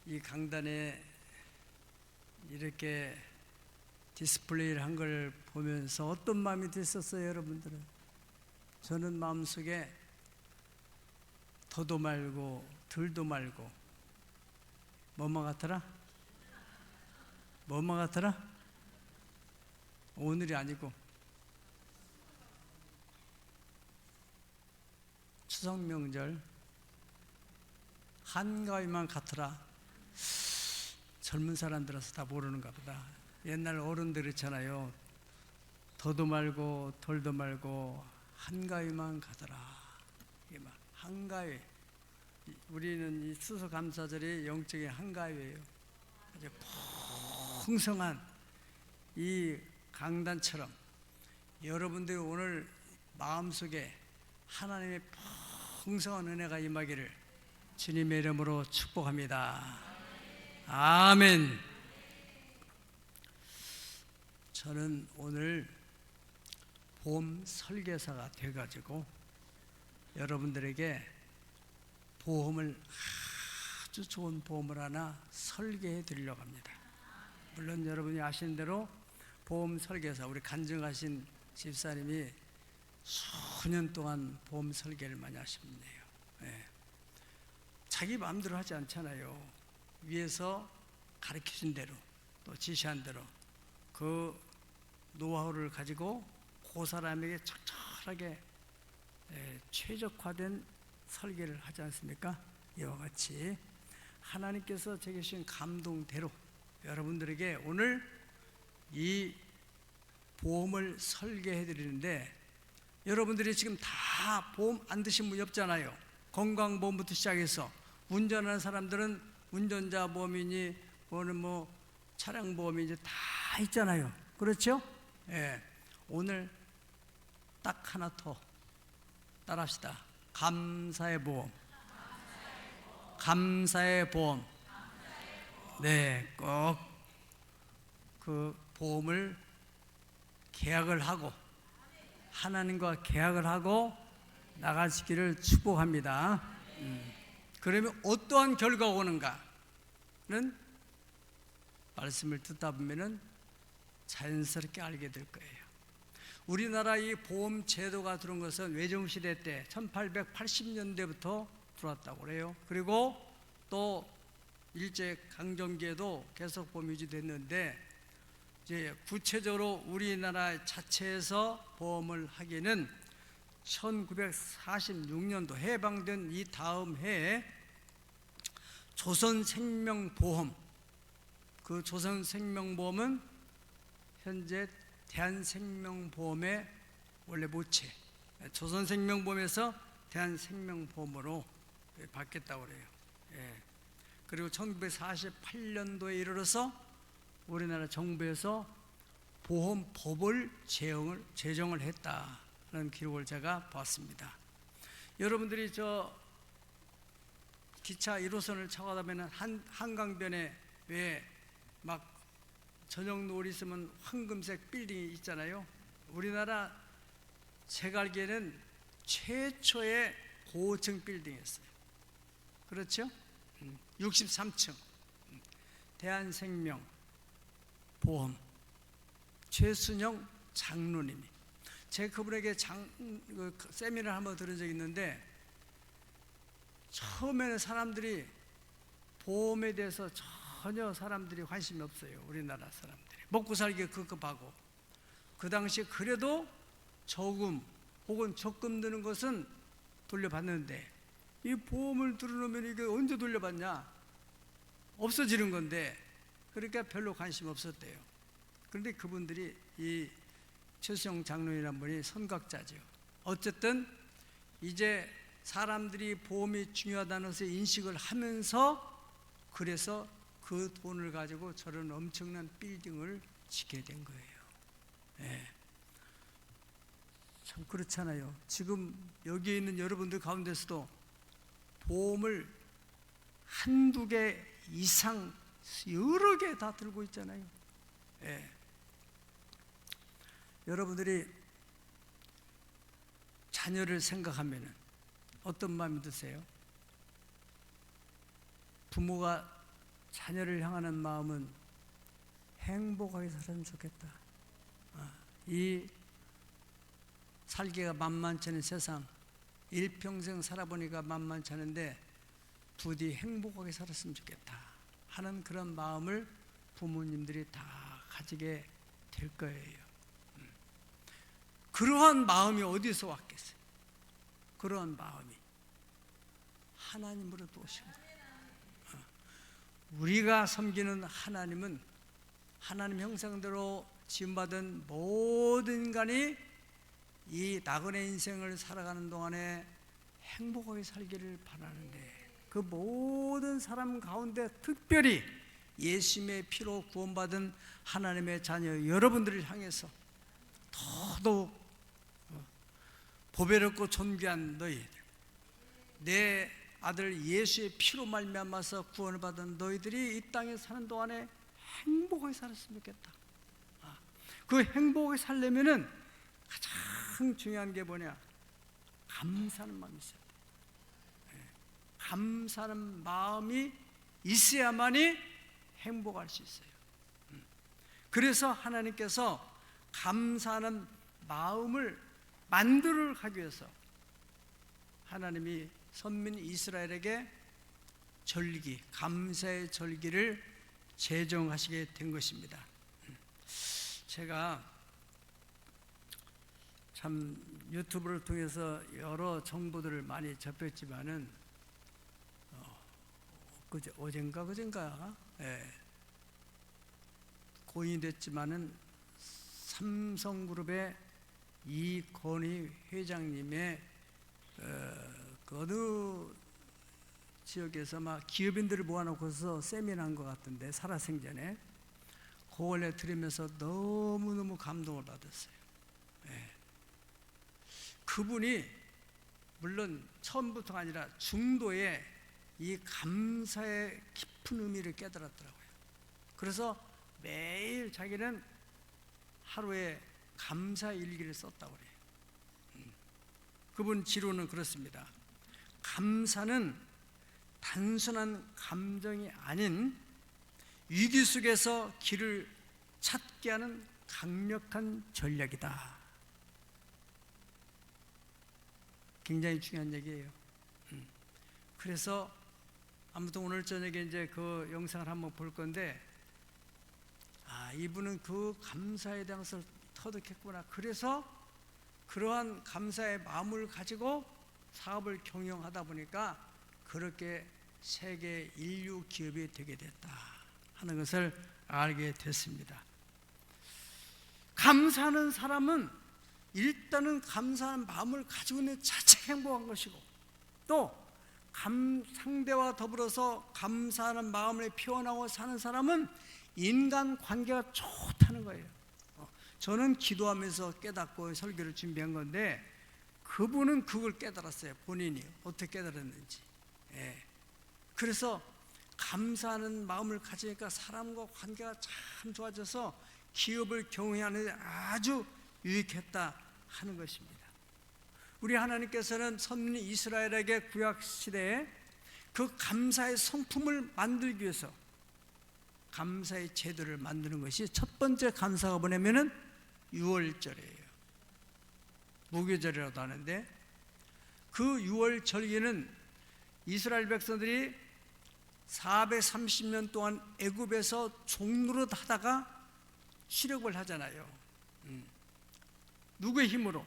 이 강단에 이렇게 디스플레이를 한 걸 보면서 어떤 마음이 드셨어요, 여러분들은? 저는 마음속에 더도 말고 덜도 말고 뭐만 같더라? 뭐만 같더라? 오늘이 아니고 추석 명절 한가위만 같더라. 젊은 사람들어서 다 모르는가 보다. 옛날 어른들 있잖아요. 더도 말고 덜도 말고 한가위만 가더라. 이게 막 한가위. 우리는 이 추수감사절이 영적인 한가위예요. 아주 풍성한 이 강단처럼 여러분들이 오늘 마음속에 하나님의 풍성한 은혜가 임하기를 주님의 이름으로 축복합니다. 아멘. 저는 오늘 보험 설계사가 돼가지고 여러분들에게 보험을 아주 좋은 보험을 하나 설계해 드리려고 합니다. 물론 여러분이 아시는 대로 보험 설계사, 우리 간증하신 집사님이 수년 동안 보험 설계를 많이 하셨네요. 네. 자기 마음대로 하지 않잖아요. 위에서 가르쳐준 대로 또 지시한 대로 그 노하우를 가지고 그 사람에게 적절하게 최적화된 설계를 하지 않습니까? 이와 같이 하나님께서 제게 주신 감동대로 여러분들에게 오늘 이 보험을 설계해 드리는데, 여러분들이 지금 다 보험 안 드신 분이 없잖아요. 건강보험부터 시작해서 운전하는 사람들은 운전자 보험이니 뭐는 뭐 차량 보험이니 다 있잖아요. 그렇죠? 예. 오늘 딱 하나 더 따라합시다. 감사의 보험. 감사의 보험. 네, 꼭 그 보험을 계약을 하고 하나님과 계약을 하고 나가시기를 축복합니다. 그러면 어떠한 결과가 오는가는 말씀을 듣다 보면은 자연스럽게 알게 될 거예요. 우리나라 이 보험 제도가 들어온 것은 외정시대 때 1880년대부터 들어왔다고 그래요. 그리고 또 일제강점기에도 계속 보험이 유지됐는데, 이제 구체적으로 우리나라 자체에서 보험을 하기는 1946년도 해방된 이 다음 해에 조선생명보험, 그 조선생명보험은 현재 대한생명보험의 원래 모체, 조선생명보험에서 대한생명보험으로 바뀌었다고 그래요. 예. 그리고 1948년도에 이르러서 우리나라 정부에서 보험법을 제정을 했다는 기록을 제가 봤습니다. 여러분들이 저 기차 1호선을 타고 가면 한강변에 왜 막 저녁 노을 있으면 황금색 빌딩이 있잖아요. 우리나라 제가 알기에는 최초의 고층 빌딩이었어요. 그렇죠? 63층 대한생명 보험 최순영 장로님이, 제가 그분에게 세미나를 한번 들은 적이 있는데, 처음에는 사람들이 보험에 대해서 전혀 사람들이 관심이 없어요. 우리나라 사람들이 먹고 살기 급급하고, 그 당시에 그래도 저금 혹은 적금 드는 것은 돌려받는데, 이 보험을 들어놓으면 이게 언제 돌려받냐, 없어지는 건데, 그러니까 별로 관심 없었대요. 그런데 그분들이 이 최수영 장로님이라는 분이 선각자죠. 어쨌든 이제 사람들이 보험이 중요하다는 것을 인식을 하면서, 그래서 그 돈을 가지고 저런 엄청난 빌딩을 짓게 된 거예요. 네. 참 그렇잖아요. 지금 여기 있는 여러분들 가운데서도 보험을 한두 개 이상 여러 개 다 들고 있잖아요. 예. 여러분들이 자녀를 생각하면 어떤 마음이 드세요? 부모가 자녀를 향하는 마음은 행복하게 살았으면 좋겠다. 이 살기가 만만치 않은 세상, 일평생 살아보니까 만만치 않은데 부디 행복하게 살았으면 좋겠다 하는 그런 마음을 부모님들이 다 가지게 될 거예요. 그러한 마음이 어디서 왔겠어요? 그러한 마음이 하나님으로부터 오신 거예요. 우리가 섬기는 하나님은 하나님 형상대로 지음받은 모든 인간이 이 나그네 인생을 살아가는 동안에 행복하게 살기를 바라는데, 그 모든 사람 가운데 특별히 예수님의 피로 구원받은 하나님의 자녀 여러분들을 향해서 더더욱 보배롭고 존귀한 너희들, 내 아들 예수의 피로 말미암아서 구원을 받은 너희들이 이 땅에 사는 동안에 행복하게 살았으면 좋겠다. 그 행복하게 살려면은 가장 중요한 게 뭐냐? 감사하는 마음이 있어야 돼. 감사하는 마음이 있어야만이 행복할 수 있어요. 그래서 하나님께서 감사하는 마음을 만들어 가기 위해서 하나님이 선민 이스라엘에게 절기, 감사의 절기를 제정하시게 된 것입니다. 제가 참 유튜브를 통해서 여러 정보들을 많이 접했지만은 어젠가 고인이 됐지만은 삼성그룹의 이건희 회장님의 그 어느 지역에서 막 기업인들을 모아놓고서 세미나한 것 같은데, 살아생전에 그걸 들으면서 너무너무 감동을 받았어요. 그분이 물론 처음부터가 아니라 중도에 이 감사의 깊은 의미를 깨달았더라고요. 그래서 매일 자기는 하루에 감사 일기를 썼다고 그래요. 그분 지론은 그렇습니다. 감사는 단순한 감정이 아닌 위기 속에서 길을 찾게 하는 강력한 전략이다. 굉장히 중요한 얘기예요. 그래서 아무튼 오늘 저녁에 이제 그 영상을 한번 볼 건데, 이분은 그 감사에 대한 것을 터득했구나. 그래서 그러한 감사의 마음을 가지고 사업을 경영하다 보니까 그렇게 세계 인류 기업이 되게 됐다 하는 것을 알게 됐습니다. 감사하는 사람은 일단은 감사하는 마음을 가지고 있는 자체가 행복한 것이고, 또 상대와 더불어서 감사하는 마음을 표현하고 사는 사람은 인간 관계가 좋다는 거예요. 저는 기도하면서 깨닫고 설교를 준비한 건데, 그분은 그걸 깨달았어요. 본인이 어떻게 깨달았는지. 그래서 감사하는 마음을 가지니까 사람과 관계가 참 좋아져서 기업을 경영하는 데 아주 유익했다 하는 것입니다. 우리 하나님께서는 선민 이스라엘에게 구약 시대에 그 감사의 성품을 만들기 위해서 감사의 제도를 만드는 것이, 첫 번째 감사가 뭐냐면은 유월절이에요. 무교절이라고 하는데, 그 유월절기는 이스라엘 백성들이 430년 동안 애굽에서 종노릇 하다가 출애굽을 하잖아요. 누구의 힘으로?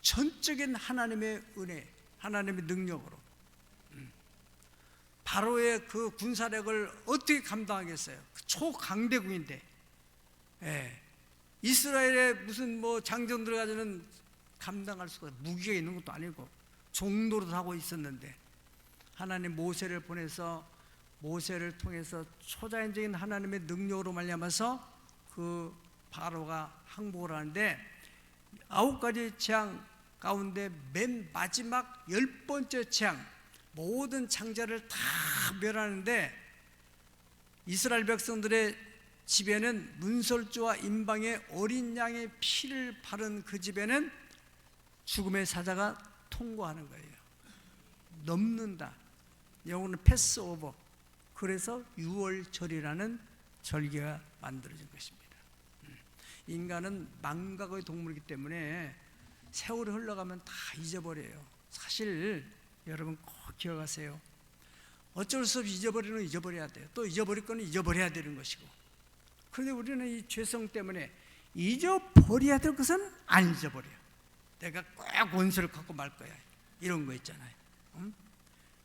전적인 하나님의 은혜, 하나님의 능력으로. 바로의 그 군사력을 어떻게 감당하겠어요? 초강대국인데, 이스라엘의 무슨 장정들 가지고는 감당할 수가 없어요. 무기가 있는 것도 아니고 종노릇 하고 있었는데, 하나님 모세를 보내서 모세를 통해서 초자연적인 하나님의 능력으로 말미암아서 그 바로가 항복을 하는데, 9가지 재앙 가운데 맨 마지막 10번째 재앙, 모든 장자를 다 멸하는데, 이스라엘 백성들의 집에는 문설주와 임방의 어린 양의 피를 바른 그 집에는 죽음의 사자가 통과하는 거예요. 넘는다. 영어는 패스오버. 그 그래서 유월절이라는 절기가 만들어진 것입니다. 인간은 망각의 동물이기 때문에 세월이 흘러가면 다 잊어버려요. 사실 여러분 꼭 기억하세요. 어쩔 수 없이 잊어버리는 건 잊어버려야 돼요. 또 잊어버릴 거는 잊어버려야 되는 것이고. 그런데 우리는 이 죄성 때문에 잊어버려야 될 것은 안 잊어버려요. 내가 꼭 원수를 갖고 말 거야, 이런 거 있잖아요.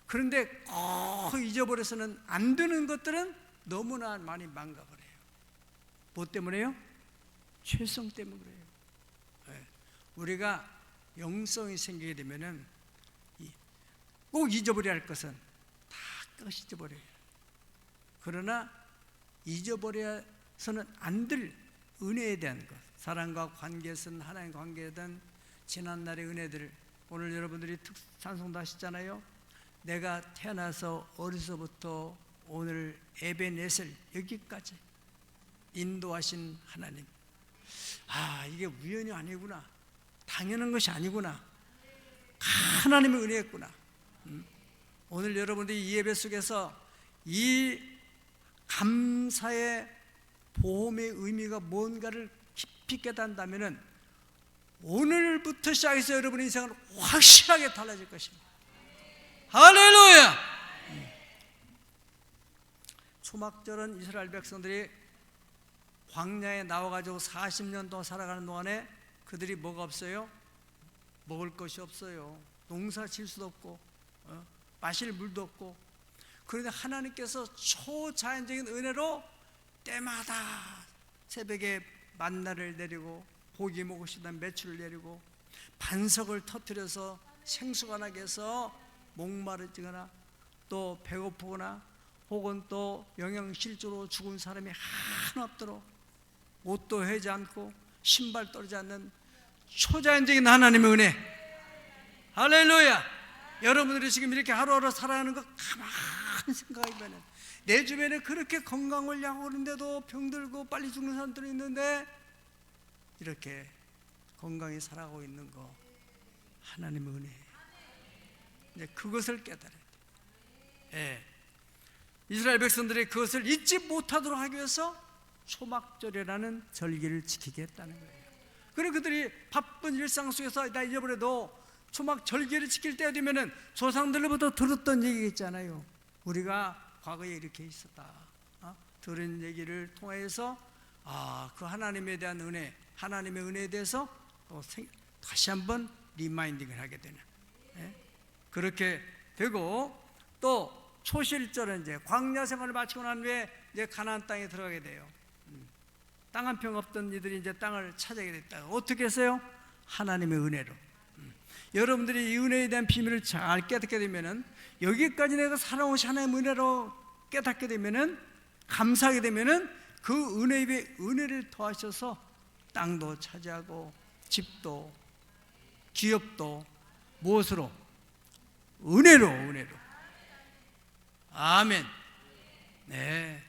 그런데 꼭 잊어버려서는 안 되는 것들은 너무나 많이 망각을 해요. 뭐 때문에요? 죄성 때문에 그래요. 네. 우리가 영성이 생기게 되면은 꼭 잊어버려야 할 것은 다 끝이 잊어버려요. 그러나 잊어버려서는 안 될 은혜에 대한 것, 사랑과 관계에서는 하나님과 관계든 지난날의 은혜들, 오늘 여러분들이 찬송도 하시잖아요. 내가 태어나서 어려서부터 오늘 에베네셀 여기까지 인도하신 하나님, 이게 우연이 아니구나, 당연한 것이 아니구나, 하나님의 은혜였구나. 오늘 여러분들이 이 예배 속에서 이 감사의 보험의 의미가 뭔가를 깊이 깨닫는다면 오늘부터 시작해서 여러분의 인생은 확실하게 달라질 것입니다. 할렐루야! 초막절은 이스라엘 백성들이 광야에 나와가지고 40년 동안 살아가는 동안에 그들이 뭐가 없어요? 먹을 것이 없어요. 농사 질 수도 없고 마실 물도 없고. 그런데 하나님께서 초자연적인 은혜로 때마다 새벽에 만나를 내리고 고기 먹으시다 매출을 내리고 반석을 터뜨려서 생수가 나게 해서 목마르지거나 또 배고프거나 혹은 또 영양실조로 죽은 사람이 하나 없도록 옷도 해지 않고 신발 떨어지지 않는 초자연적인 하나님의 은혜. 할렐루야! 여러분들이 지금 이렇게 하루하루 살아가는 거 가만히 생각해보면 내 주변에 그렇게 건강을 약오는데도 병들고 빨리 죽는 사람들이 있는데 이렇게 건강히 살아가고 있는 거 하나님의 은혜예요. 이제 그것을 깨달아야 돼요. 예. 이스라엘 백성들이 그것을 잊지 못하도록 하기 위해서 초막절이라는 절기를 지키게 했다는 거예요. 그리고 그들이 바쁜 일상 속에서 다 잊어버려도 초막 절기를 지킬 때가 되면은 조상들로부터 들었던 얘기 있잖아요. 우리가 과거에 이렇게 있었다. 들은 얘기를 통해서 그 하나님에 대한 은혜, 하나님의 은혜에 대해서 다시 한번 리마인딩을 하게 되는. 그렇게 되고 또 초실절은 이제 광야 생활을 마치고 난 후에 이제 가나안 땅에 들어가게 돼요. 땅 한 평 없던 이들이 이제 땅을 차지하게 됐다. 어떻게 했어요? 하나님의 은혜로. 여러분들이 이 은혜에 대한 비밀을 잘 깨닫게 되면은 여기까지 내가 살아오신 하나님의 은혜로 깨닫게 되면은 감사하게 되면은 그 은혜 위에 은혜를 더하셔서 땅도 차지하고 집도 기업도 무엇으로? 은혜로. 아멘. 네,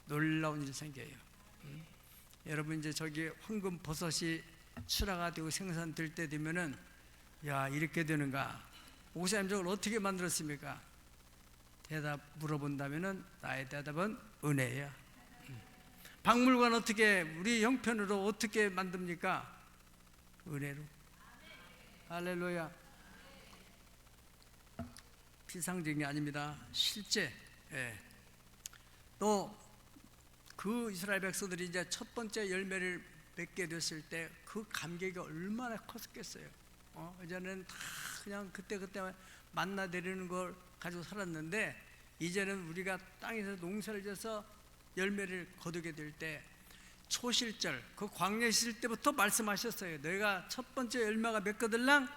놀라운 일이 생겨요. 여러분 이제 저기 황금 버섯이 출하가 되고 생산될 때 되면은 야 이렇게 되는가? 목사님 저걸 어떻게 만들었습니까? 대답 물어본다면은 나의 대답은 은혜야. 박물관 어떻게 우리 형편으로 어떻게 만듭니까? 은혜로. 할렐루야. 피상적인 게 아닙니다. 실제. 또 그 이스라엘 백성들이 이제 첫 번째 열매를 맺게 됐을 때 그 감격이 얼마나 컸겠어요. 이제는 다 그냥 그때 만나 내리는 걸 가지고 살았는데 이제는 우리가 땅에서 농사를 져서 열매를 거두게 될 때 초실절, 그 광야에 있을 때부터 말씀하셨어요. 너희가 첫 번째 열매가 맺거들랑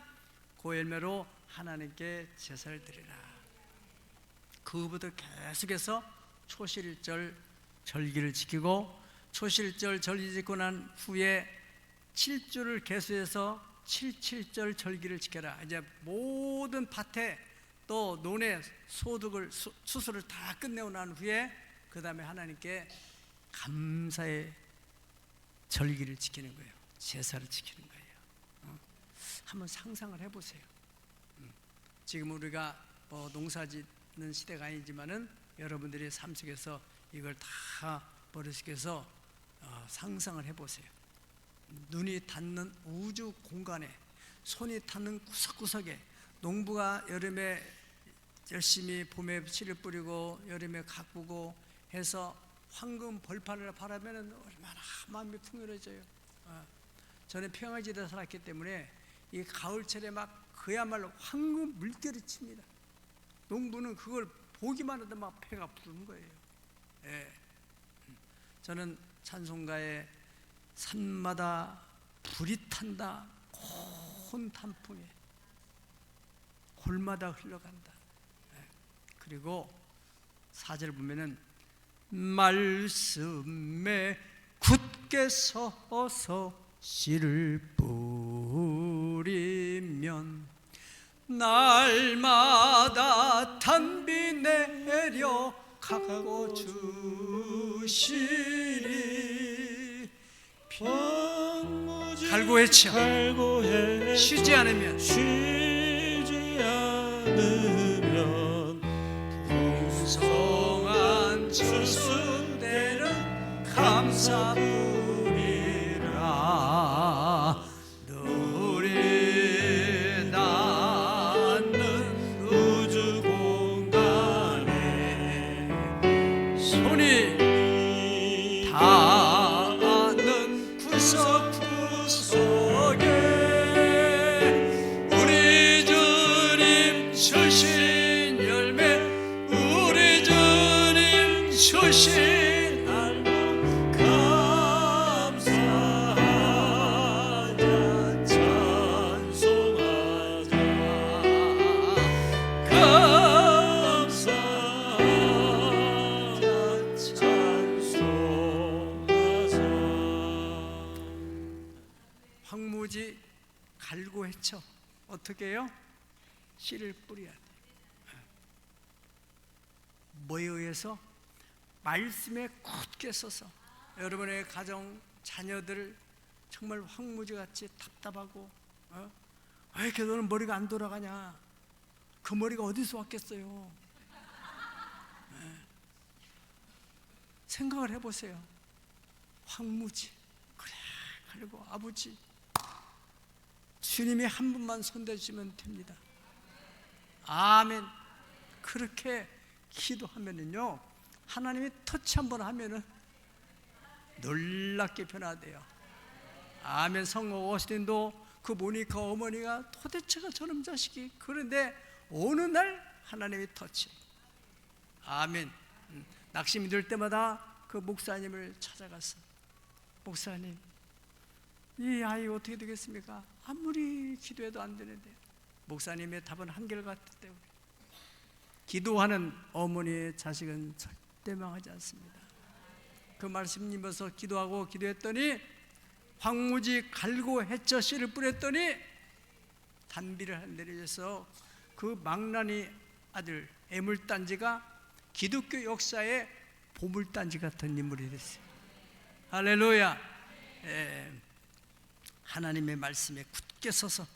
그 열매로 하나님께 제사를 드리라. 그부터 계속해서 초실절 절기를 지키고 초실절 절기 지키고 난 후에 7주를 계수해서 77절 절기를 지켜라. 이제 모든 밭에 또 논의 소득을 수술을 다 끝내고 난 후에 그 다음에 하나님께 감사의 절기를 지키는 거예요. 제사를 지키는 거예요. 한번 상상을 해보세요. 지금 우리가 농사 짓는 시대가 아니지만은 여러분들이 삶 속에서 이걸 다 머릿속에서 상상을 해보세요. 눈이 닿는 우주 공간에, 손이 닿는 구석구석에, 농부가 여름에 열심히 봄에 씨를 뿌리고 여름에 가꾸고 해서 황금 벌판을 바라면 얼마나 마음이 풍요로워져요. 저는 평화지대에 살았기 때문에 이 가을철에 막 그야말로 황금 물결이 칩니다. 농부는 그걸 보기만 해도 막 배가 부르는 거예요. 예. 저는 찬송가에 산마다 불이 탄다, 고운 단풍에 골마다 흘러간다. 예. 그리고 4절 보면은 말씀에 굳게 서서 씨를 뿌리면 날마다 단비 내려 가고 주시리. 갈고 헤쳐 쉬지 않으면 풍성한 추수되는 감사부리라. 눈이 닿는 우주 공간에 손이 닿는 구석구석에 우리 주님 주신 열매, 우리 주님 주신 황무지 갈고 헤쳐. 어떻게 해요? 씨를 뿌려야 돼요. 뭐에 의해서? 말씀에 굳게 서서. 여러분의 가정, 자녀들 정말 황무지같이 답답하고 왜 이렇게 너는 머리가 안 돌아가냐? 그 머리가 어디서 왔겠어요? 생각을 해보세요. 황무지. 그래, 그리고 아버지 주님이 한 분만 손대주시면 됩니다. 아멘. 그렇게 기도하면은요, 하나님이 터치 한번 하면은 놀랍게 변화돼요. 아멘. 성모 오스틴도 그 모니카 어머니가 도대체가 저놈 자식이, 그런데 어느 날 하나님이 터치. 아멘. 낙심이 들 때마다 그 목사님을 찾아갔어. 목사님, 이 아이 어떻게 되겠습니까? 아무리 기도해도 안 되는데. 목사님의 답은 한결같았대요. 기도하는 어머니의 자식은 절대 망하지 않습니다. 그 말씀 입어서 기도하고 기도했더니 황무지 갈고 헤쳐 씨를 뿌렸더니 단비를 내려줘서 그 망나니 아들 애물단지가 기독교 역사의 보물단지 같은 인물이 됐어요. 할렐루야. 하나님의 말씀에 굳게 서서.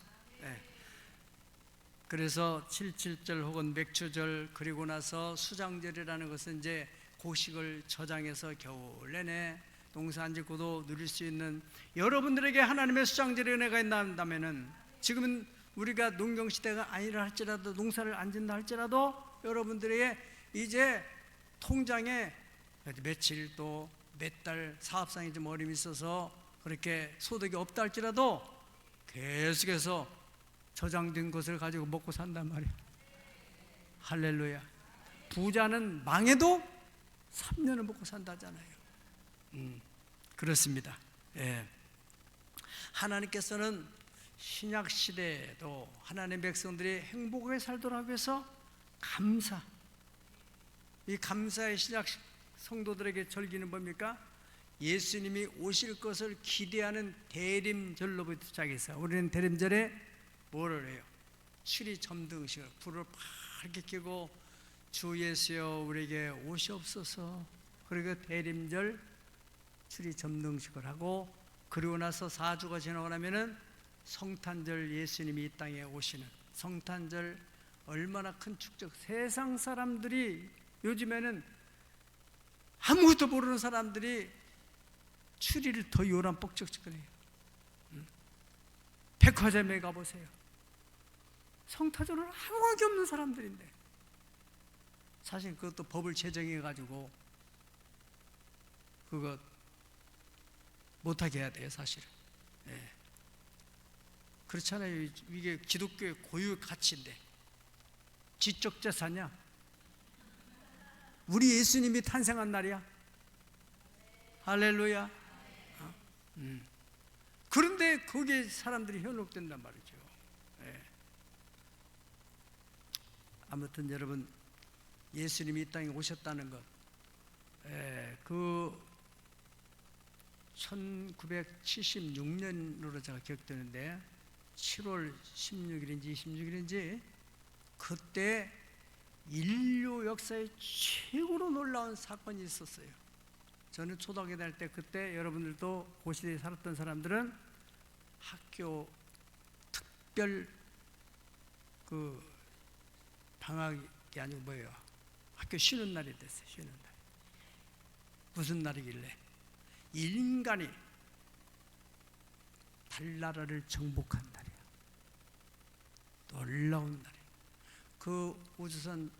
그래서 77절 혹은 맥추절, 그리고 나서 수장절이라는 것은 이제 고식을 저장해서 겨울 내내 농사 안 짓고도 누릴 수 있는, 여러분들에게 하나님의 수장절의 은혜가 있다면은, 지금은 우리가 농경시대가 아니라 할지라도, 농사를 안 짓는다 할지라도 여러분들에게 이제 통장에 며칠 또 몇 달 사업상에 좀 어려움이 있어서 그렇게 소득이 없다 할지라도 계속해서 저장된 것을 가지고 먹고 산단 말이에요. 할렐루야. 부자는 망해도 3년을 먹고 산다잖아요. 그렇습니다. 하나님께서는 신약 시대에도 하나님의 백성들이 행복하게 살도록 하기 위해서 감사, 이 감사의 신약 성도들에게 절기는 뭡니까? 예수님이 오실 것을 기대하는 대림절로부터 시작해서 우리는 대림절에 뭐를 해요? 추리 점등식을 불을 밝게 켜고 주 예수여 우리에게 오시옵소서. 그리고 대림절 추리 점등식을 하고, 그리고 나서 4주가 지나고 나면은 성탄절, 예수님이 이 땅에 오시는 성탄절, 얼마나 큰 축적. 세상 사람들이 요즘에는 아무것도 모르는 사람들이 추리를 더 요란 뻑적지근해요. 백화점에 가보세요. 성타조는 아무것도 없는 사람들인데 사실 그것도 법을 제정해가지고 그거 못하게 해야 돼요, 사실은. 예. 그렇잖아요. 이게 기독교의 고유 가치인데 지적 재산이야. 우리 예수님이 탄생한 날이야. 할렐루야. 그런데 거기에 사람들이 현혹된단 말이죠. 예. 아무튼 여러분, 예수님이 이 땅에 오셨다는 것, 그 1976년으로 제가 기억되는데 7월 16일인지 26일인지 그때 인류 역사의 최고로 놀라운 사건이 있었어요. 저는 초등학교 다닐 때 그때 여러분들도 그 시대에 살았던 사람들은 학교 특별 그 방학이 아니고 뭐예요? 학교 쉬는 날이 됐어요. 쉬는 날. 무슨 날이길래? 인간이 달나라를 정복한 날이야. 놀라운 날이야. 그 우주선을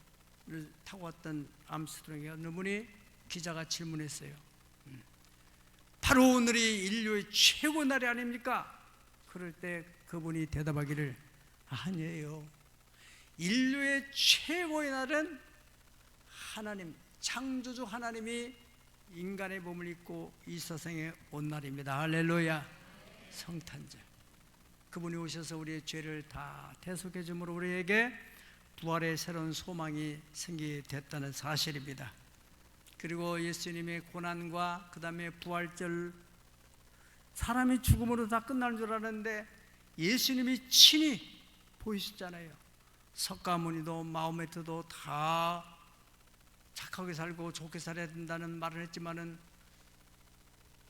타고 왔던 암스트롱이 어느 분이 기자가 질문했어요. 바로 오늘이 인류의 최고 날이 아닙니까? 그럴 때 그분이 대답하기를 아니에요. 인류의 최고의 날은 하나님, 창조주 하나님이 인간의 몸을 입고 이 세상에 온 날입니다. 할렐루야. 성탄절. 그분이 오셔서 우리의 죄를 다 대속해 주므로 우리에게 부활의 새로운 소망이 생기게 됐다는 사실입니다. 그리고 예수님의 고난과 그 다음에 부활절, 사람이 죽음으로 다 끝나는 줄 알았는데 예수님이 친히 보이셨잖아요. 석가모니도 마호메트도 다 착하게 살고 좋게 살아야 된다는 말을 했지만은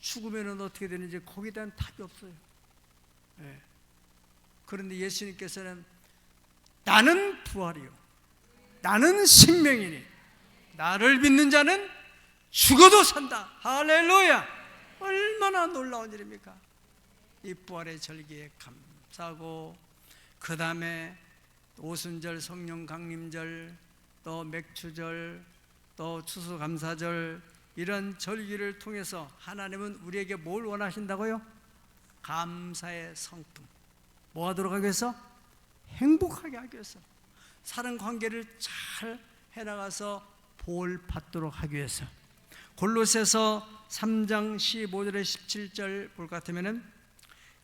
죽으면 어떻게 되는지 거기에 대한 답이 없어요. 예. 그런데 예수님께서는 나는 부활이요 나는 생명이니 나를 믿는 자는 죽어도 산다. 할렐루야. 얼마나 놀라운 일입니까? 이 부활의 절기에 감사하고 그 다음에 오순절, 성령 강림절, 또 맥주절, 또 추수감사절, 이런 절기를 통해서 하나님은 우리에게 뭘 원하신다고요? 감사의 성품. 뭐 하도록 하기 위해서? 행복하게 하기 위해서, 사랑 관계를 잘 해나가서 볼 받도록 하기 위해서. 골로새서 3장 15절에 17절 볼 것 같으면은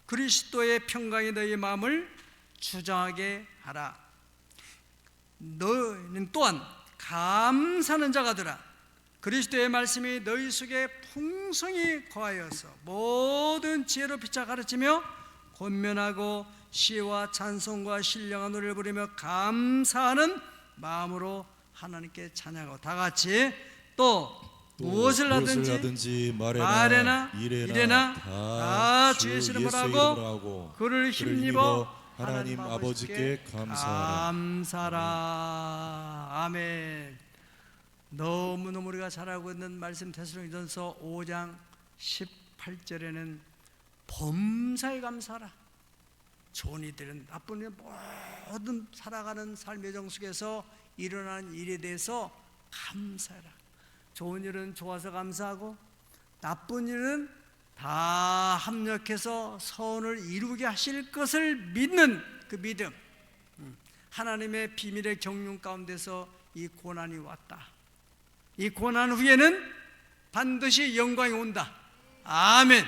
그리스도의 평강이 너희 마음을 주장하게 하라. 너희는 또한 감사하는 자가 되라. 그리스도의 말씀이 너희 속에 풍성히 거하여서 모든 지혜로 피차 가르치며 권면하고 시와 찬송과 신령한 노래를 부르며 감사하는 마음으로 하나님께 찬양하고, 다 같이 또 무엇을 하든지 말에나 이래나 다 주의 이름으로 하고 그를 힘입어 하나님 아버지께 감사하라. 아멘. 너무너무 우리가 잘 알고 있는 말씀, 데살로니가전서 5장 18절에는 범사에 감사하라. 좋은 이들은 나쁜 일, 모든 살아가는 삶의 정속에서 일어나는 일에 대해서 감사해라. 좋은 일은 좋아서 감사하고 나쁜 일은 다 합력해서 선을 이루게 하실 것을 믿는 그 믿음. 하나님의 비밀의 경륜 가운데서 이 고난이 왔다. 이 고난 후에는 반드시 영광이 온다. 아멘.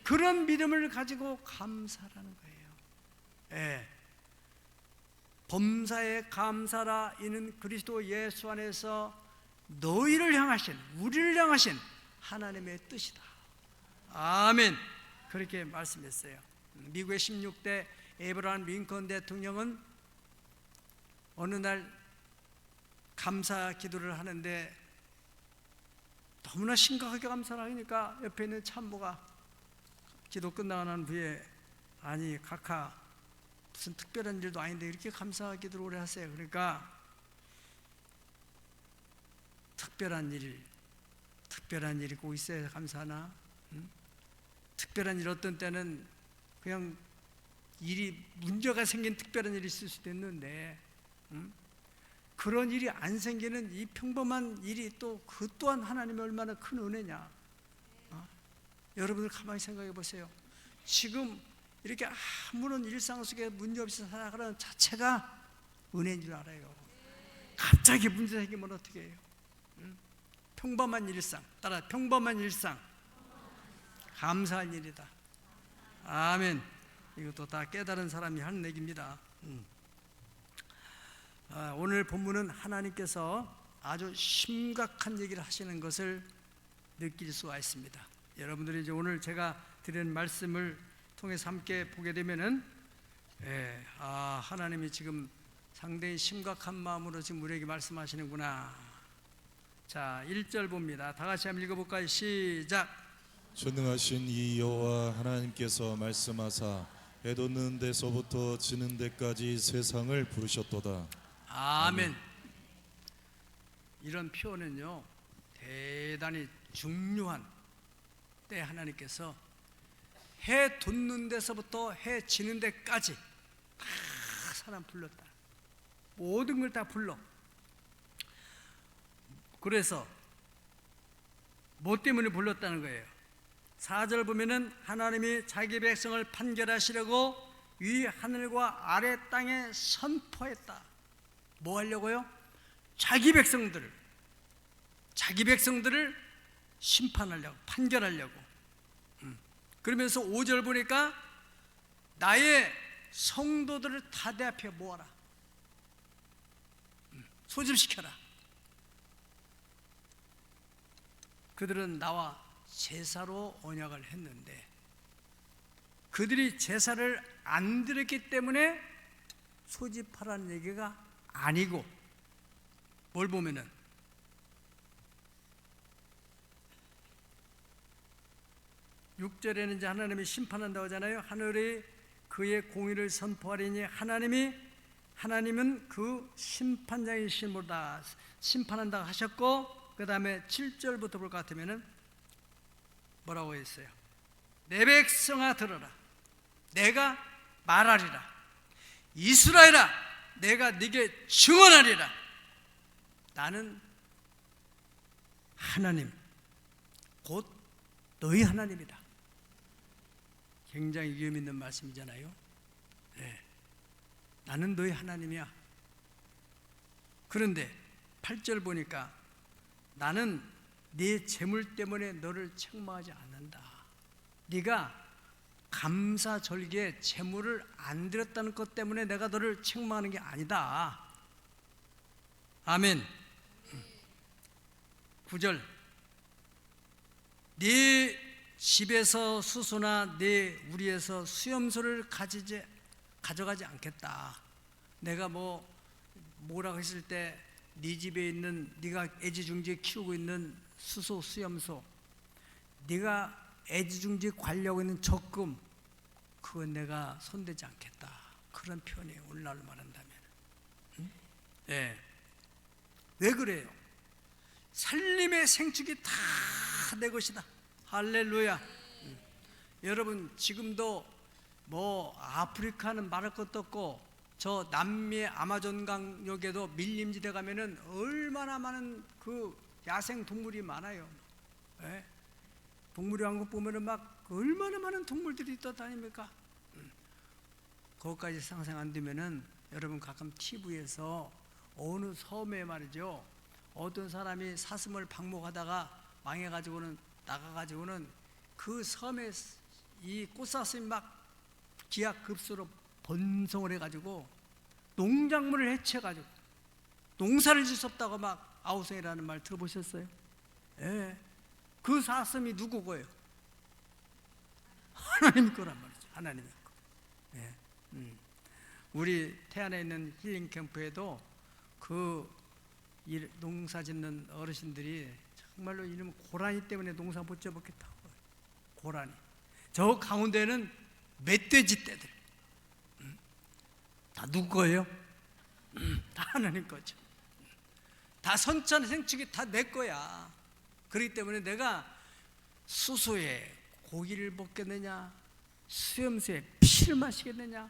그런 믿음을 가지고 감사라는 거예요. 예. 범사에 감사라. 이는 그리스도 예수 안에서 너희를 향하신, 우리를 향하신 하나님의 뜻이다. 아멘. 그렇게 말씀했어요. 미국의 16대 에이브라함 링컨 대통령은 어느 날 감사 기도를 하는데 너무나 심각하게 감사를 하니까 옆에 있는 참모가 기도 끝나고 난 후에, 아니 카카, 무슨 특별한 일도 아닌데 이렇게 감사 기도를 오래 하세요. 그러니까 특별한 일이 꼭 있어야 감사하나? 특별한 일, 어떤 때는 그냥 문제가 생긴 특별한 일이 있을 수도 있는데, 그런 일이 안 생기는 이 평범한 일이 또 그 또한 하나님의 얼마나 큰 은혜냐. 여러분들 가만히 생각해 보세요. 지금 이렇게 아무런 일상 속에 문제없이 살아가는 자체가 은혜인 줄 알아요. 갑자기 문제 생기면 어떻게 해요? 평범한 일상, 따라 평범한 일상, 감사할 일이다. 아멘. 이것도 다 깨달은 사람이 하는 얘기입니다. 오늘 본문은 하나님께서 아주 심각한 얘기를 하시는 것을 느낄 수가 있습니다. 여러분들이 이제 오늘 제가 드리는 말씀을 통해서 함께 보게 되면은, 하나님이 지금 상당히 심각한 마음으로 지금 우리에게 말씀하시는구나. 자, 1절 봅니다. 다 같이 한번 읽어볼까요? 시작. 전능하신 이 여호와 하나님께서 말씀하사 해 돋는 데서부터 지는 데까지 세상을 부르셨도다. 아멘. 이런 표현은요, 대단히 중요한 때 하나님께서 해 돋는 데서부터 해 지는 데까지 다 사람 불렀다. 모든 걸 다 불러. 그래서 뭐 때문에 불렀다는 거예요? 4절 보면은 하나님이 자기 백성을 판결하시려고 위 하늘과 아래 땅에 선포했다. 뭐 하려고요? 자기 백성들을 심판하려고, 판결하려고. 그러면서 5절 보니까 나의 성도들을 다 내 앞에 모아라. 소집시켜라. 그들은 나와 제사로 언약을 했는데 그들이 제사를 안 드렸기 때문에 소집하라는 얘기가 아니고, 뭘 보면은 6절에는 이제 하나님이 심판한다고 하잖아요. 하늘이 그의 공의를 선포하리니 하나님은 그 심판장이심보다 심판한다고 하셨고, 그 다음에 7절부터 볼 것 같으면은 뭐라고 했어요? 내 백성아 들어라. 내가 말하리라. 이스라엘아, 내가 네게 증언하리라. 나는 하나님, 곧 너희 하나님이다. 굉장히 위험 있는 말씀이잖아요. 네. 나는 너희 하나님이야. 그런데 8절 보니까 나는 네 재물 때문에 너를 책망하지 않는다. 네가 감사절기에 재물을 안 드렸다는 것 때문에 내가 너를 책망하는 게 아니다. 아멘. 9절 네 집에서 수소나 네 우리에서 수염소를 가져가지 않겠다. 내가 뭐라고 했을 때 네 집에 있는, 네가 애지중지 키우고 있는 수소, 수염소, 네가 애지중지 관리하고 있는 적금, 그건 내가 손대지 않겠다. 그런 표현이에요, 오늘날로 말한다면. 네. 왜 그래요? 살림의 생축이 다 내 것이다. 할렐루야. 여러분, 지금도 아프리카는 말할 것도 없고, 저 남미의 아마존 강역에도 밀림지대 가면은 얼마나 많은 그 야생 동물이 많아요. 네? 동물의 왕국 보면은 막 얼마나 많은 동물들이 떠다닙니까? 거기까지 상상 안 되면은 여러분, 가끔 TV에서 어느 섬에 말이죠, 어떤 사람이 사슴을 방목하다가 망해가지고는 나가가지고는 그 섬에 이 꽃사슴이 막 기하급수로 번성을 해가지고 농작물을 해쳐가지고 농사를 질 수 없다고 막 아우성이라는 말 들어보셨어요? 예. 그 사슴이 누구 거예요? 하나님 거란 말이죠. 하나님의 거. 예. 우리 태안에 있는 힐링 캠프에도 그 농사 짓는 어르신들이 정말로 이름 고라니 때문에 농사 못 접었겠다고. 고라니. 저 가운데는 멧돼지 떼들. 다 누구 거예요? 다 하나님 거죠. 다 선천생축이 다 내 거야. 그렇기 때문에 내가 수소에 고기를 먹겠느냐, 수염수에 피를 마시겠느냐,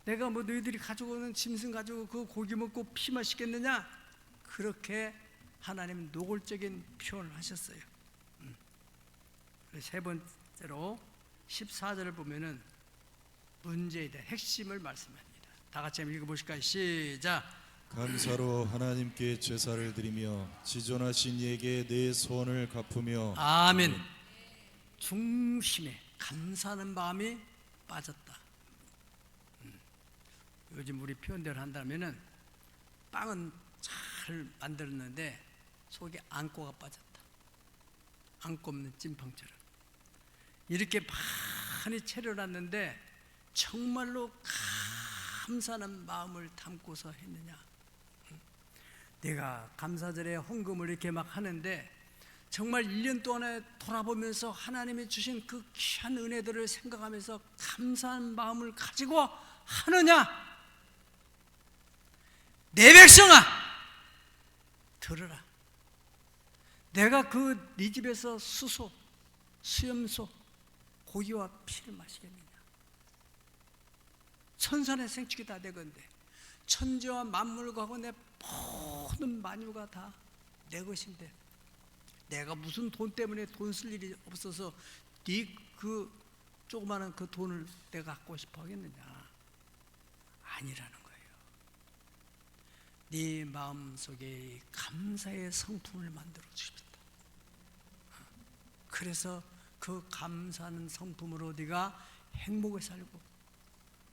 내가 뭐 너희들이 가지고 오는 짐승 가지고 그 고기 먹고 피 마시겠느냐, 그렇게 하나님은 노골적인 표현을 하셨어요. 세 번째로 14절을 보면은 문제에 대한 핵심을 말씀합니다. 다 같이 한번 읽어보실까요? 시작. 감사로 하나님께 제사를 드리며 지존하신 이에게 내 소원을 갚으며. 아멘. 중심에 감사하는 마음이 빠졌다. 요즘 우리 표현대로 한다면은 빵은 잘 만들었는데 속에 안고가 빠졌다. 안고 없는 찐빵처럼 이렇게 많이 차려놨는데 정말로 감사하는 마음을 담고서 했느냐. 내가 감사절에 헌금을 이렇게 막 하는데 정말 1년 동안에 돌아보면서 하나님이 주신 그 귀한 은혜들을 생각하면서 감사한 마음을 가지고 하느냐. 내 백성아 들으라. 내가 그 네 집에서 수소, 수염소, 고기와 피를 마시겠느냐. 천산의 생축이 다 되건대 천지와 만물과 하고 내 모든 만유가 다 내 것인데 내가 무슨 돈 때문에 돈 쓸 일이 없어서 네 그 조그마한 그 돈을 내가 갖고 싶어 하겠느냐. 아니라는 거예요. 네 마음속에 감사의 성품을 만들어 주십니다. 그래서 그 감사하는 성품으로 네가 행복을 살고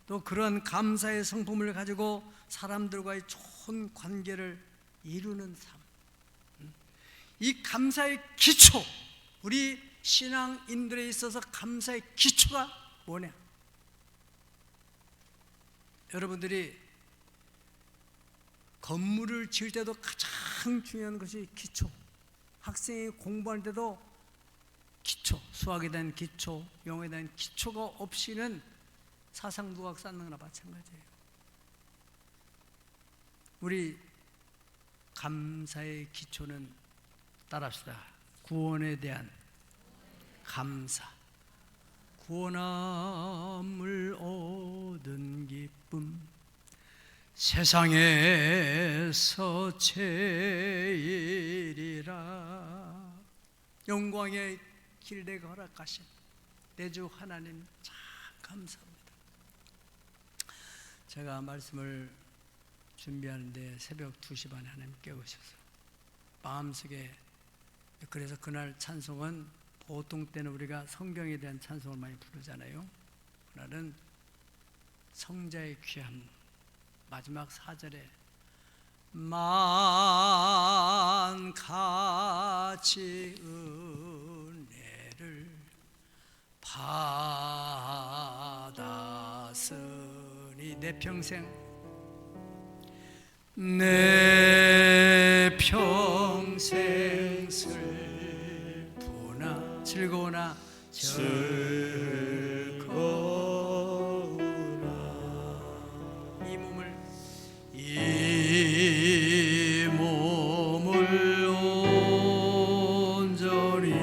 또 그런 감사의 성품을 가지고 사람들과의 좋은 관계를 이루는 삶. 이 감사의 기초, 우리 신앙인들에 있어서 감사의 기초가 뭐냐? 여러분들이 건물을 지을 때도 가장 중요한 것이 기초. 학생이 공부할 때도 기초, 수학에 대한 기초, 영어에 대한 기초가 없이는 사상도학 쌓는 거나 마찬가지예요. 우리 감사의 기초는 따라합시다. 구원에 대한 감사. 구원함을 얻은 기쁨, 세상에서 제일이라. 영광의 길 내가 허락하신 내 주 하나님 참 감사합니다. 제가 말씀을 준비하는데 새벽 2시 반에 하나님 깨우셔서 마음속에, 그래서 그날 찬송은 보통 때는 우리가 성경에 대한 찬송을 많이 부르잖아요. 그날은 성자의 귀함, 마지막 4절에 만 가지 은혜를 받았으니 내 평생 슬프나 즐거우나 이 몸을 온전히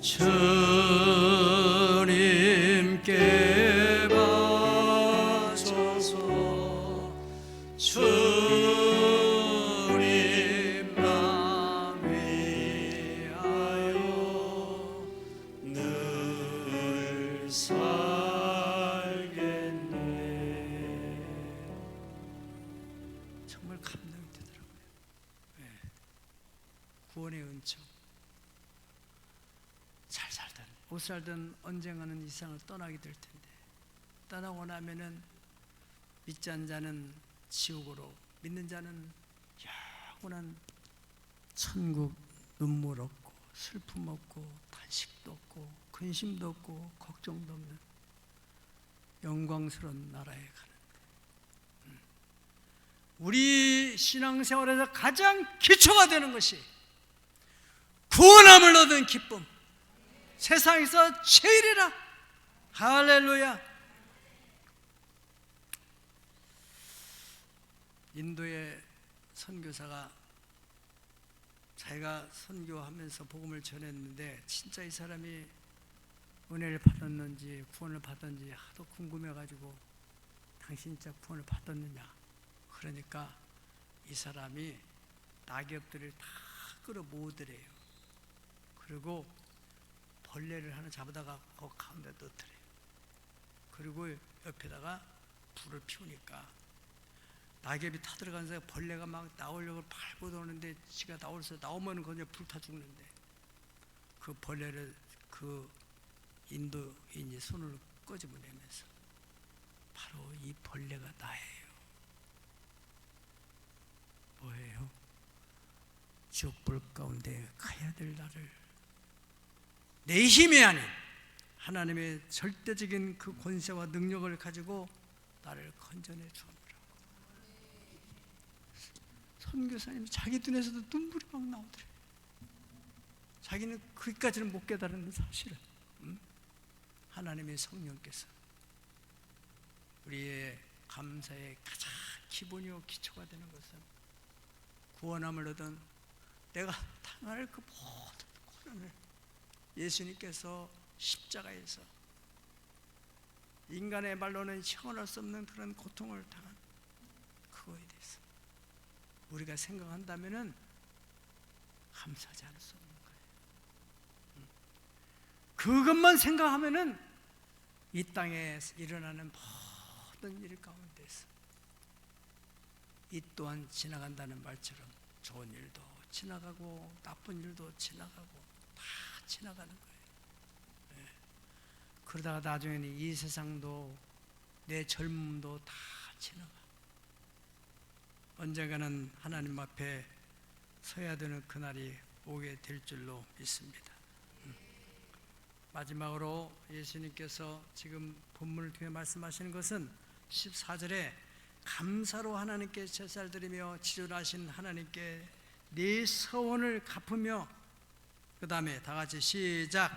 주님께 바쳐서 주님 만 위하여 늘 살겠네. 정말 감동이 되더라고요. 네. 구원의 은총. 잘 살든 못 살든 언젠가는 이 세상을 떠나게 될 텐데, 떠나고 나면은 믿지 않는 자는 지옥으로, 믿는 자는 영원한 천국, 눈물 없고 슬픔 없고 탄식도 없고 근심도 없고 걱정도 없는 영광스러운 나라에 가는데, 우리 신앙생활에서 가장 기초가 되는 것이 구원함을 얻은 기쁨, 세상에서 제일이라. 할렐루야. 인도에 선교사가 자기가 선교하면서 복음을 전했는데 진짜 이 사람이 은혜를 받았는지 구원을 받았는지 하도 궁금해가지고 당신 진짜 구원을 받았느냐, 그러니까 이 사람이 낙엽들을 다 끌어 모으더래요. 그리고 벌레를 하나 잡아다가 그 가운데 넣더래요. 그리고 옆에다가 불을 피우니까 낙엽이 타들어가면서 벌레가 막 나오려고 밟고 도는데 지가 나오면 그냥 불타 죽는데, 그 벌레를 그 인도인이 손으로 끄집어내면서 바로 이 벌레가 나예요. 뭐예요? 지옥불 가운데 가야 될 나를 내 힘이 아닌 하나님의 절대적인 그 권세와 능력을 가지고 나를 건져내 주옵니다. 선교사님이 자기 눈에서도 눈물이 막 나오더래요. 자기는 거기까지는 못 깨달았는 사실은 하나님의 성령께서 우리의 감사의 가장 기본이요 기초가 되는 것은 구원함을 얻은 내가 당할 그 모든 고난을 예수님께서 십자가에서 인간의 말로는 형언할 수 없는 그런 고통을 당한 그거에 대해서 우리가 생각한다면은 감사하지 않을 수 없는 거예요. 그것만 생각하면은 이 땅에 일어나는 모든 일 가운데서 이 또한 지나간다는 말처럼 좋은 일도 지나가고 나쁜 일도 지나가고 다 지나가는 거예요. 네. 그러다가 나중에는 이 세상도 내 젊음도 다 지나가. 언젠가는 하나님 앞에 서야 되는 그날이 오게 될 줄로 믿습니다. 마지막으로 예수님께서 지금 본문을 통해 말씀하시는 것은 14절에 감사로 하나님께 제사를 드리며 지존하신 하나님께 네 서원을 갚으며, 그 다음에 다 같이 시작.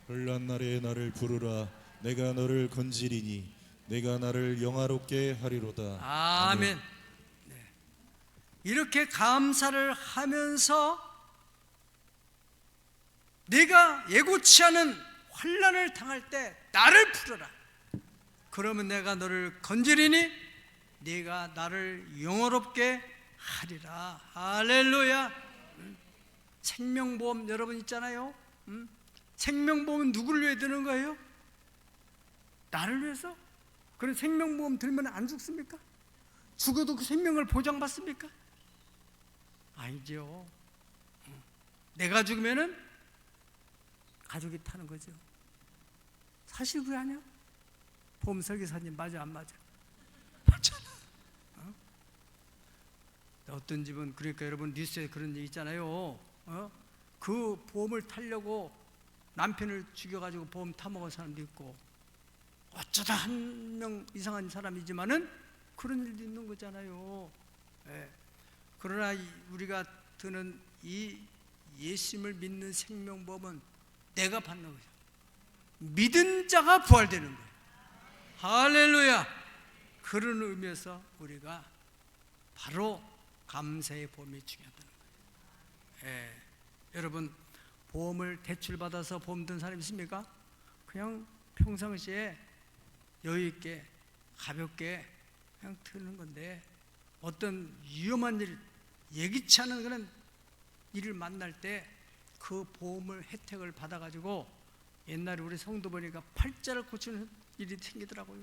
혼란 날에 나를 부르라. 내가 너를 건지리니 내가 나를 영화롭게 하리로다. 아멘. 네. 이렇게 감사를 하면서 내가 예고치 않은 환난을 당할 때 나를 풀어라. 그러면 내가 너를 건지리니 네가 나를 영화롭게 하리라. 할렐루야. 생명보험 여러분 있잖아요. 생명보험은 누구를 위해 드는 거예요? 나를 위해서? 그런 생명보험 들면 안 죽습니까? 죽어도 그 생명을 보장받습니까? 아니죠. 내가 죽으면은 가족이 타는 거죠. 사실 그게 아니야? 보험 설계사님 맞아 안 맞아? 맞잖아. 어떤 집은 그러니까 여러분 뉴스에 그런 얘기 있잖아요. 그 보험을 타려고 남편을 죽여가지고 보험 타먹은 사람도 있고, 어쩌다 한 명 이상한 사람이지만은 그런 일도 있는 거잖아요. 예. 그러나 우리가 드는 이 예수님을 믿는 생명보험은 내가 받는 거죠. 믿은 자가 부활되는 거예요. 할렐루야. 그런 의미에서 우리가 바로 감사의 보험이 중요하다는 거예요. 예. 여러분 보험을 대출받아서 보험 든 사람 있습니까? 그냥 평상시에 여유있게 가볍게 그냥 드는 건데, 어떤 위험한 일, 예기치 않은 그런 일을 만날 때 그 보험을 혜택을 받아가지고 옛날에 우리 성도 보니까 팔자를 고치는 일이 생기더라고요.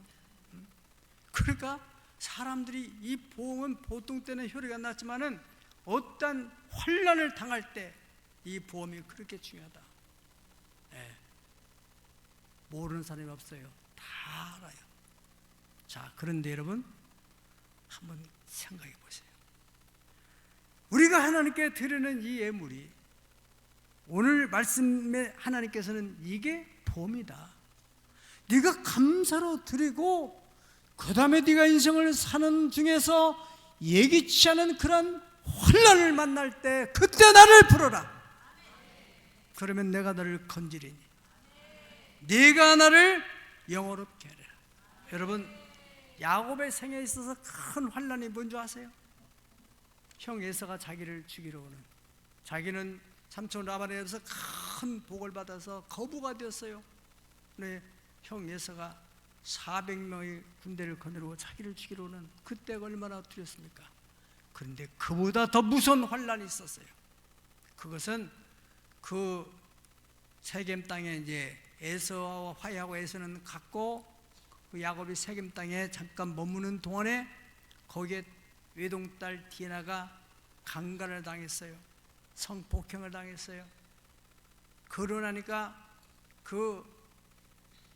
그러니까 사람들이 이 보험은 보통 때는 효력이 안 났지만은 어떤 환난을 당할 때 이 보험이 그렇게 중요하다. 예. 모르는 사람이 없어요. 다 알아요. 자, 그런데 여러분 한번 생각해 보세요. 우리가 하나님께 드리는 이 예물이, 오늘 말씀에 하나님께서는 이게 보험이다. 네가 감사로 드리고 그 다음에 네가 인생을 사는 중에서 예기치 않은 그런 환난을 만날 때 그때 나를 부르라. 그러면 내가 너를 건지리니 네가 나를 영화롭게 하리라. 여러분 야곱의 생애에 있어서 큰 환난이 뭔지 아세요? 형 에서가 자기를 죽이러 오는, 자기는 삼촌 라반에서 큰 복을 받아서 거부가 되었어요. 근데 형 에서가 400명의 군대를 거느리고 자기를 죽이러 오는, 그때가 얼마나 두렵습니까? 그런데 그보다 더 무서운 환란이 있었어요. 그것은 그 세겜 땅에 이제 에서와 화해하고, 에서는 갔고 그 야곱이 세겜 땅에 잠깐 머무는 동안에 거기에 외동딸 디나가 강간을 당했어요. 성폭행을 당했어요. 그러나니까 그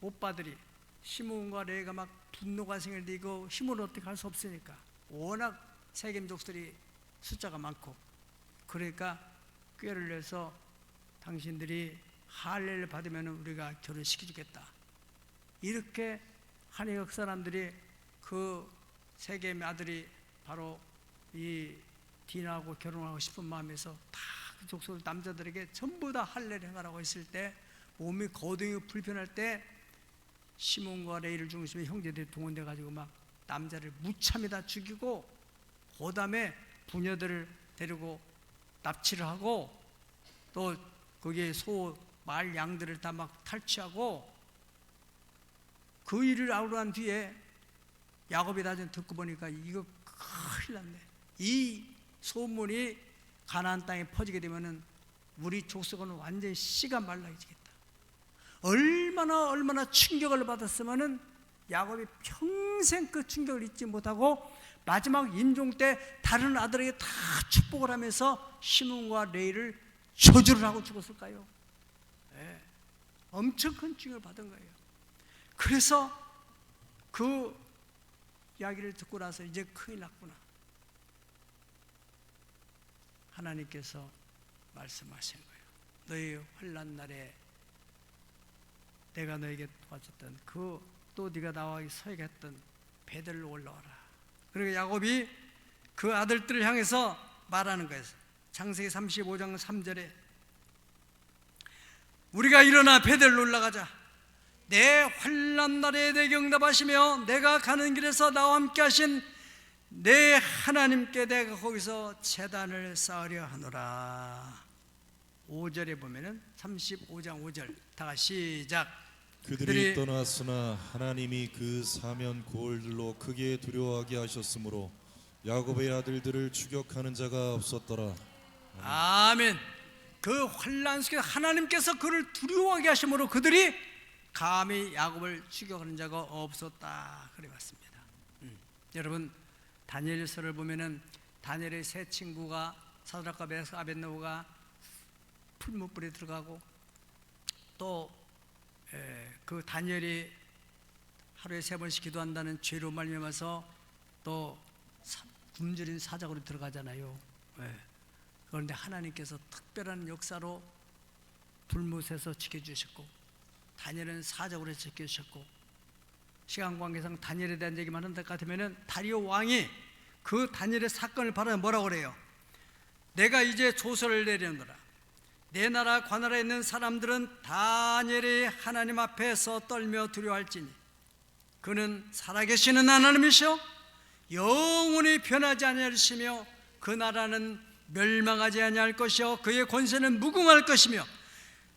오빠들이 시므온과 레위가 막 분노가 생기고, 힘으로 어떻게 할 수 없으니까, 워낙 세겜 족들이 숫자가 많고, 그러니까 꾀를 내서 당신들이 할례를 받으면 우리가 결혼시켜주겠다, 이렇게 한해역 사람들이 그 세겜 아들이 바로 이 디나하고 결혼하고 싶은 마음에서 다 그 족속 남자들에게 전부 다 할례를 행하라고 했을 때, 몸이 거동이 불편할 때 시몬과 레이를 중심에 형제들이 동원돼 가지고 막 남자를 무참히 다 죽이고, 그 다음에 부녀들을 데리고 납치를 하고, 또 거기에 소, 말, 양들을 다 막 탈취하고, 그 일을 하고 난 뒤에 야곱이 나중에 듣고 보니까 이거 큰일 났네. 이 소문이 가나안 땅에 퍼지게 되면은 우리 족속은 완전히 씨가 말라지겠다. 얼마나 충격을 받았으면은 야곱이 평생 그 충격을 잊지 못하고 마지막 임종 때 다른 아들에게 다 축복을 하면서 시몬과 레이를 저주를 하고 죽었을까요? 네. 엄청 큰 충격을 받은 거예요. 그래서 그 이야기를 듣고 나서 이제 큰일 났구나, 하나님께서 말씀하신 거예요. 너희 환난 날에 내가 너에게 도와줬던 그, 또 네가 나와 서게 했던 배들로 올라와라. 그러니까 야곱이 그 아들들을 향해서 말하는 거예요. 창세기 35장 3절에 우리가 일어나 배들로 올라가자. 내 환난 날에 내게 응답하시며 내가 가는 길에서 나와 함께 하신 내 하나님께 내가 거기서 제단을 쌓으려 하노라. 5절에 보면은 35장 5절 다 같이 시작. 그들이 떠났으나 하나님이 그 사면 고을들로 크게 두려워하게 하셨으므로 야곱의 아들들을 추격하는 자가 없었더라. 아멘. 그 환난 속에 하나님께서 그를 두려워하게 하심으로 그들이 감히 야곱을 추격하는 자가 없었다, 그래 봤습니다. 여러분, 다니엘서를 보면은 다니엘의 세 친구가, 사드락과 메삭과 아벳느고가 풀무불에 들어가고, 또 그 다니엘이 하루에 3번씩 기도한다는 죄로 말미암아서 또 굶주린 사자굴에 들어가잖아요. 그런데 하나님께서 특별한 역사로 불못에서 지켜주셨고, 다니엘은 사자굴에서 지켜주셨고, 시간 관계상 다니엘에 대한 얘기만 한다 같으면은 다리오 왕이 그 다니엘의 사건을 바라보면 뭐라고 그래요? 내가 이제 조서를 내려노라. 내 나라 관할에 있는 사람들은 다니엘이 하나님 앞에서 떨며 두려워할지니 그는 살아계시는 하나님이시오 영원히 변하지 아니하시며 그 나라는 멸망하지 아니할 것이요 그의 권세는 무궁할 것이며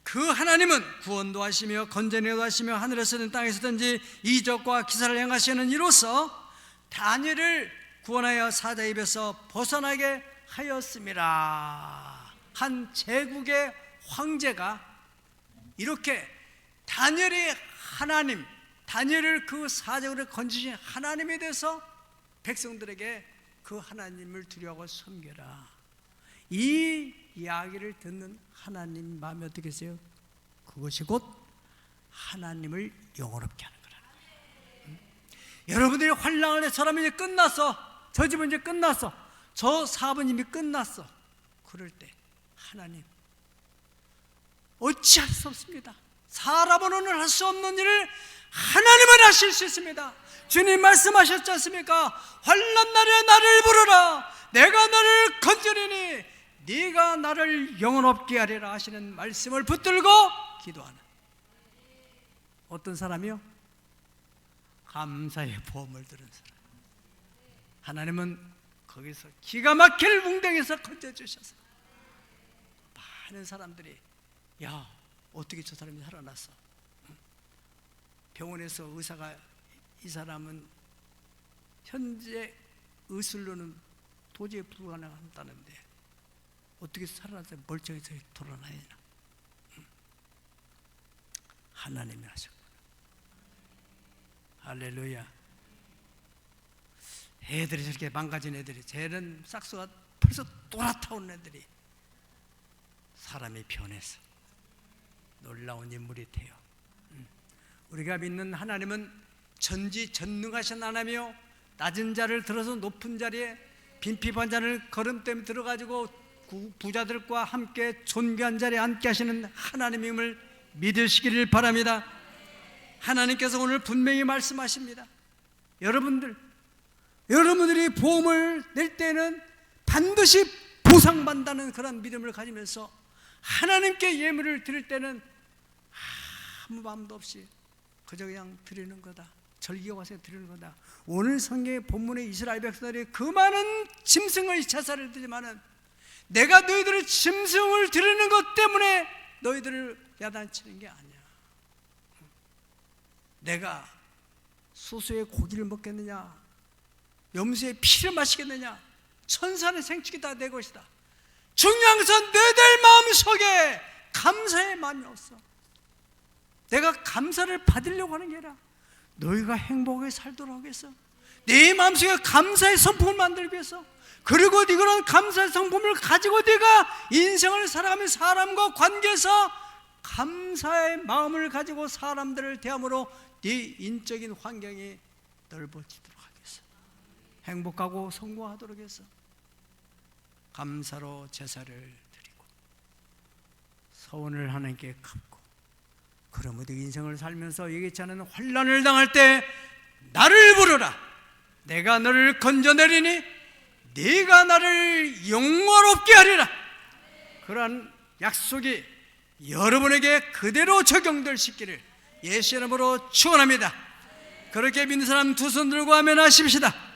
그 하나님은 구원도 하시며 건져내도 하시며 하늘에서든 땅에서든지 이적과 기사를 행하시는 이로써 다니엘을 구원하여 사자 입에서 벗어나게 하였음이라. 한 제국의 황제가 이렇게 다니엘의 하나님, 다니엘을 그 사자굴에 건지신 하나님에 대해서 백성들에게 그 하나님을 두려워하고 섬겨라, 이 이야기를 듣는 하나님 마음이 어떻게 되세요? 그것이 곧 하나님을 영원롭게 하는 거라. 여러분들이 환난을 해 사람이 이제 끝났어, 저 집은 이제 끝났어, 저 사업은 이미 끝났어, 그럴 때 하나님 어찌할 수 없습니다. 사람으로는 할 수 없는 일을 하나님은 하실 수 있습니다. 주님 말씀하셨지 않습니까? 환난 날에 나를 부르라, 내가 너를 건지리니 네가 나를 영원롭게 하리라 하시는 말씀을 붙들고 기도하는 어떤 사람이요? 감사의 보험을 들은 사람. 하나님은 거기서 기가 막힐 웅덩이에서 건져주셔서 많은 사람들이 야, 어떻게 저 사람이 살아났어? 병원에서 의사가 이 사람은 현재 의술로는 도저히 불가능하다는데 어떻게 살아나서 멀쩡해서 돌아다니나? 하나님이 하셨구나. 할렐루야. 애들이 저렇게 망가진 애들이, 쟤는 싹수가 벌써 돌아타온 애들이 사람이 변해서 놀라운 인물이 돼요. 우리가 믿는 하나님은 전지전능하신 하나님이요, 낮은 자를 들어서 높은 자리에 빈핍한 자를 걸음땜 들어가지고 부자들과 함께 존귀한 자리에 앉게 하시는 하나님임을 믿으시기를 바랍니다. 하나님께서 오늘 분명히 말씀하십니다. 여러분들이 보험을 낼 때는 반드시 보상받는다는 그런 믿음을 가지면서 하나님께 예물을 드릴 때는 아무 마음도 없이 그저 그냥 드리는 거다, 절기가 와서 드리는 거다. 오늘 성경의 본문의 이스라엘 백성들이 그 많은 짐승의 제사를 드리지만은 내가 너희들의 짐승을 드리는 것 때문에 너희들을 야단치는 게 아니야. 내가 소수의 고기를 먹겠느냐, 염소의 피를 마시겠느냐, 천사의 생축이 다 내 것이다. 중요한 것은 너희들 마음속에 감사의 마음이 없어. 내가 감사를 받으려고 하는 게 아니라 너희가 행복하게 살도록 하겠어. 내 마음속에 감사의 성품을 만들기 위해서, 그리고 그런 감사의 성품을 가지고 네가 인생을 살아가며 사람과 관계에서 감사의 마음을 가지고 사람들을 대함으로 네 인적인 환경이 넓어지도록 하겠어. 행복하고 성공하도록 해서 감사로 제사를 드리고 서원을 하나님께 갚고, 그러므로 인생을 살면서 예기치 않은 환난을 당할 때 나를 부르라, 내가 너를 건져내리니 네가 나를 영화롭게 하리라. 그러한 약속이 여러분에게 그대로 적용될 수 있기를 예수 이름으로 축원합니다. 그렇게 믿는 사람 두 손 들고 아멘 하십시다.